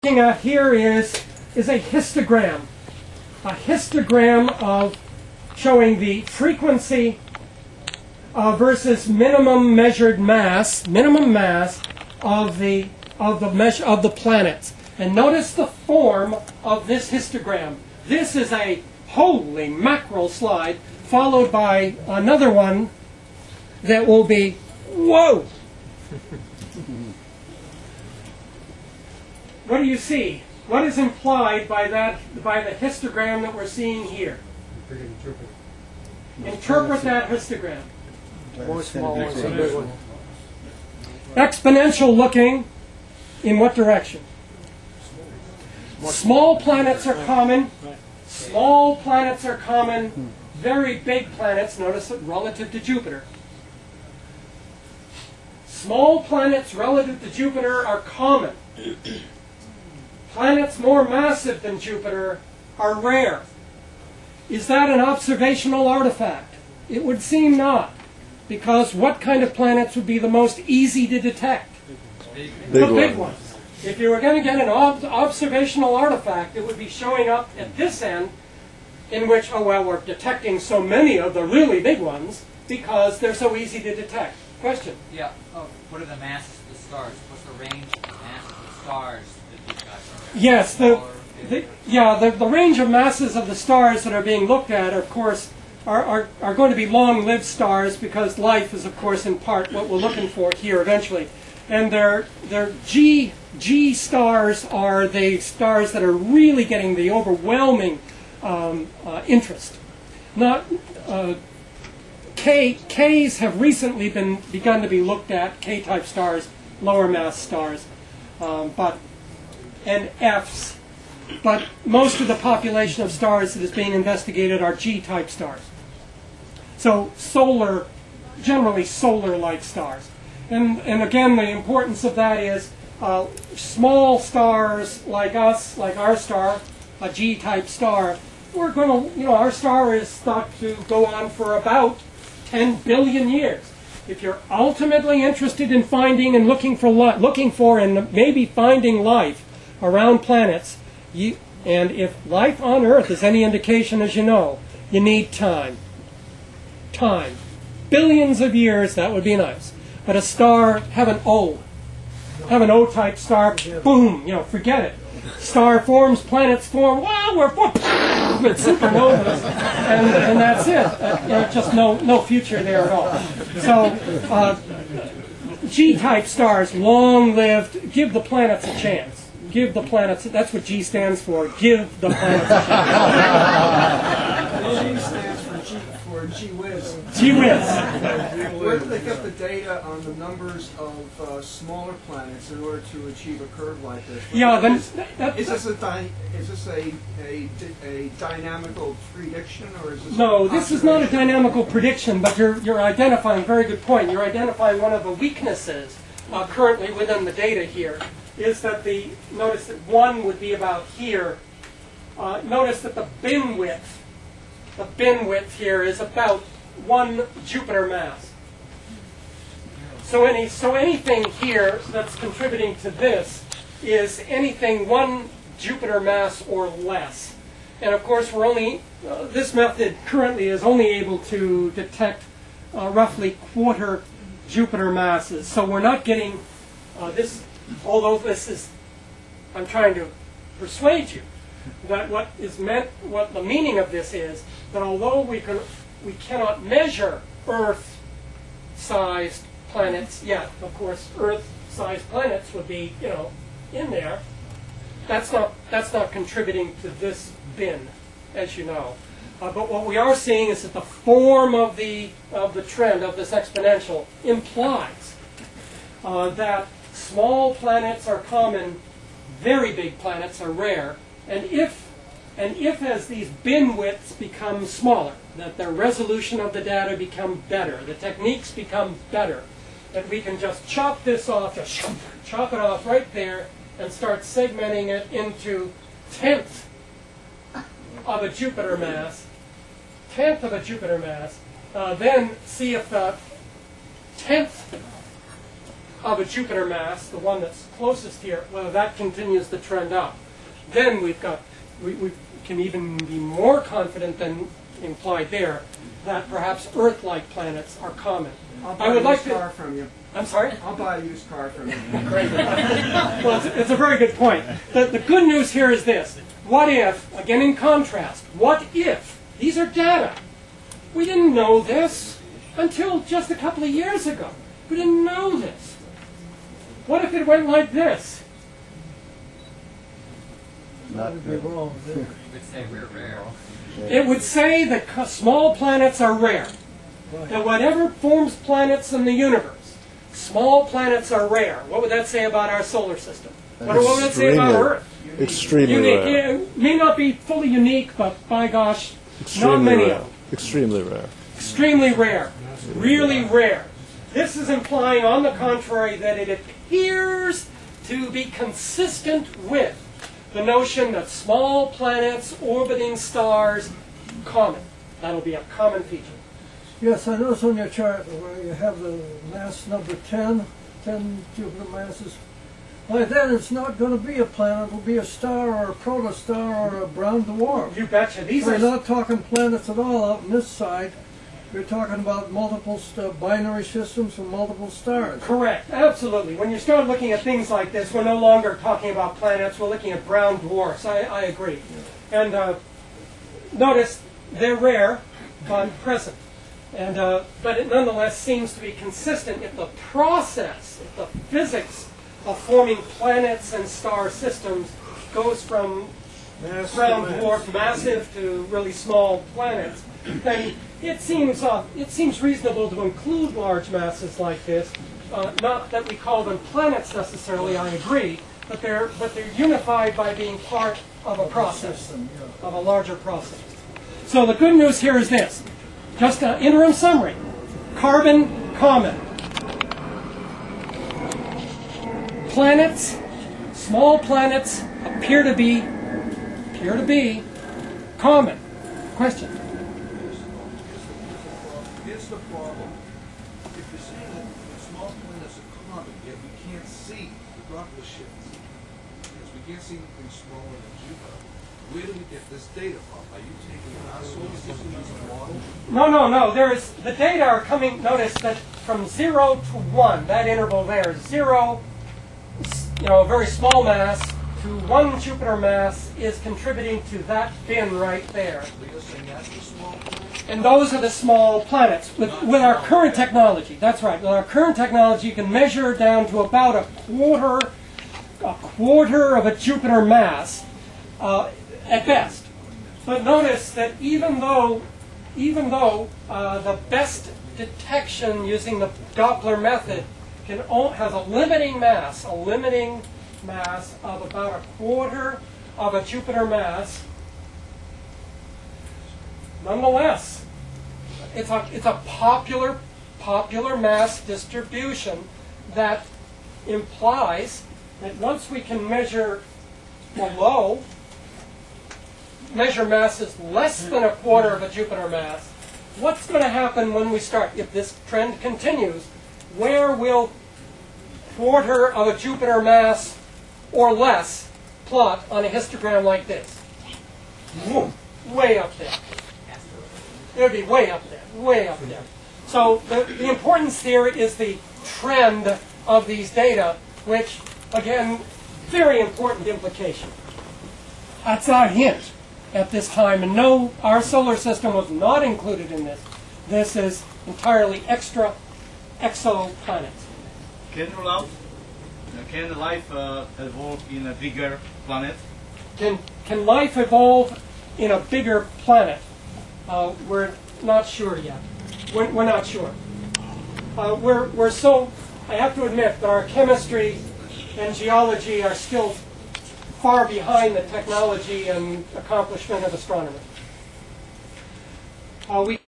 looking at here is a histogram. A histogram of showing the frequency versus minimum measured mass, of the planets. And notice the form of this histogram. This is a holy mackerel slide, followed by another one that will be, whoa! What do you see? What is implied by the histogram that we're seeing here? Interpret that histogram. More small ones than big ones. Exponential looking in what direction? Small planets are common. Small planets are common. Very big planets, notice it, relative to Jupiter. Small planets relative to Jupiter are common. Planets more massive than Jupiter are rare. Is that an observational artifact? It would seem not. Because what kind of planets would be the most easy to detect? The big ones. If you were going to get an observational artifact, it would be showing up at this end, in which, oh well, we're detecting so many of the really big ones because they're so easy to detect. Question? Yeah. What are the masses of the stars? What's the range of the masses of the stars that these guys are? Yes, the range of masses of the stars that are being looked at, of course, are going to be long-lived stars, because life is, of course, in part what we're looking for here eventually. And their G stars are the stars that are really getting the overwhelming interest. Not Ks have recently begun to be looked at, K-type stars, lower mass stars, and Fs. But most of the population of stars that is being investigated are G-type stars. So generally solar-like stars. And again, the importance of that is small stars like us, like our star, a G-type star, we're going to, our star is thought to go on for about 10 billion years. If you're ultimately interested in finding and looking for and maybe finding life around planets, and if life on Earth is any indication, as you know, you need time. Time. Billions of years, that would be nice. But a star, have an O-type star, boom, forget it. Star forms, planets form, wow, we're it's supernovas, and that's it. Just no future there at all. So, G-type stars, long-lived, give the planets a chance. Give the planets, that's what G stands for, give the planets a chance. G stands for Gee Whiz. Gee whiz. Where do they get the data on the numbers of smaller planets in order to achieve a curve like this? Yeah, then Is this a dynamical prediction, or is this? No, this is not a dynamical prediction, but you're identifying, very good point, you're identifying one of the weaknesses currently within the data here, is that notice that one would be about here. Notice that the bin width here is about 1 Jupiter mass. So anything here that's contributing to this is anything 1 Jupiter mass or less. And of course, we're only this method currently is only able to detect roughly quarter Jupiter masses. So we're not getting this. Although this is, I'm trying to persuade you that what the meaning of this is that although we cannot measure Earth-sized planets yet, of course, Earth-sized planets would be, in there. That's not contributing to this bin, as you know. But what we are seeing is that the form of the trend of this exponential implies that small planets are common, very big planets are rare, and if as these bin widths become smaller, that the resolution of the data become better, the techniques become better, that we can just chop this off, chop it off right there, and start segmenting it into tenths of a Jupiter mass, then see if the tenth of a Jupiter mass, the one that's closest here, whether that continues the trend up. Then we can even be more confident than implied there that perhaps Earth-like planets are common. I would like a used car from you. I'm sorry? I'll buy a used car from you. Well, it's a very good point. The good news here is this. What if, again in contrast, what if, these are data. We didn't know this until just a couple of years ago. We didn't know this. What if it went like this? Not be wrong. You would say we're rare. It would say that small planets are rare. That whatever forms planets in the universe, small planets are rare. What would that say about our solar system? What would that say about Earth? Extremely Unique. rare. It may not be fully unique, but by gosh, not Extremely many rare. of them. Extremely rare. Extremely rare. Really rare. This is implying, on the contrary, that it appears to be consistent with the notion that small planets orbiting stars common. That'll be a common feature. Yes, I notice on your chart where you have the mass number 10 Jupiter masses. Like that, it's not going to be a planet. It'll be a star or a protostar or a brown dwarf. You betcha. These We're are not talking planets at all out on this side. We're talking about multiple binary systems with multiple stars. correct. Absolutely. When you start looking at things like this, we're no longer talking about planets. We're looking at brown dwarfs. I agree. And notice they're rare but present. And but it nonetheless seems to be consistent if the process, if the physics of forming planets and star systems goes from brown dwarf massive to really small planets, then it seems reasonable to include large masses like this. Not that we call them planets necessarily, I agree, but they're unified by being part of a process, of a larger process. So the good news here is this. Just an interim summary. Carbon, common. Planets, small planets, appear to be common. Question? Here's the problem. If you're saying that the small planets are common, yet we can't see the Rockwell shifts, because we can't see anything smaller than Jupiter, where do we get this data from? Are you taking our solar system as a model? No. The data are coming. Notice that from 0 to 1, that interval there, 0, a very small mass, to 1 Jupiter mass is contributing to that bin right there. You're saying that's the small planet? And those are the small planets. With our current technology, that's right. With our current technology, you can measure down to about a quarter of a Jupiter mass at best. But notice that even though the best detection using the Doppler method has a limiting mass of about a quarter of a Jupiter mass, nonetheless, it's a popular mass distribution that implies that once we can measure masses less than a quarter of a Jupiter mass, what's going to happen when we start? If this trend continues, where will quarter of a Jupiter mass or less plot on a histogram like this? Way up there. It would be way up there. So the importance here is the trend of these data, which, again, very important implication. That's our hint at this time. And no, our solar system was not included in this. This is entirely extra exoplanets. Can rule out? Can life evolve in a bigger planet? Can life evolve in a bigger planet? We're not sure yet. We're not sure. We're so. I have to admit that our chemistry and geology are still far behind the technology and accomplishment of astronomers. We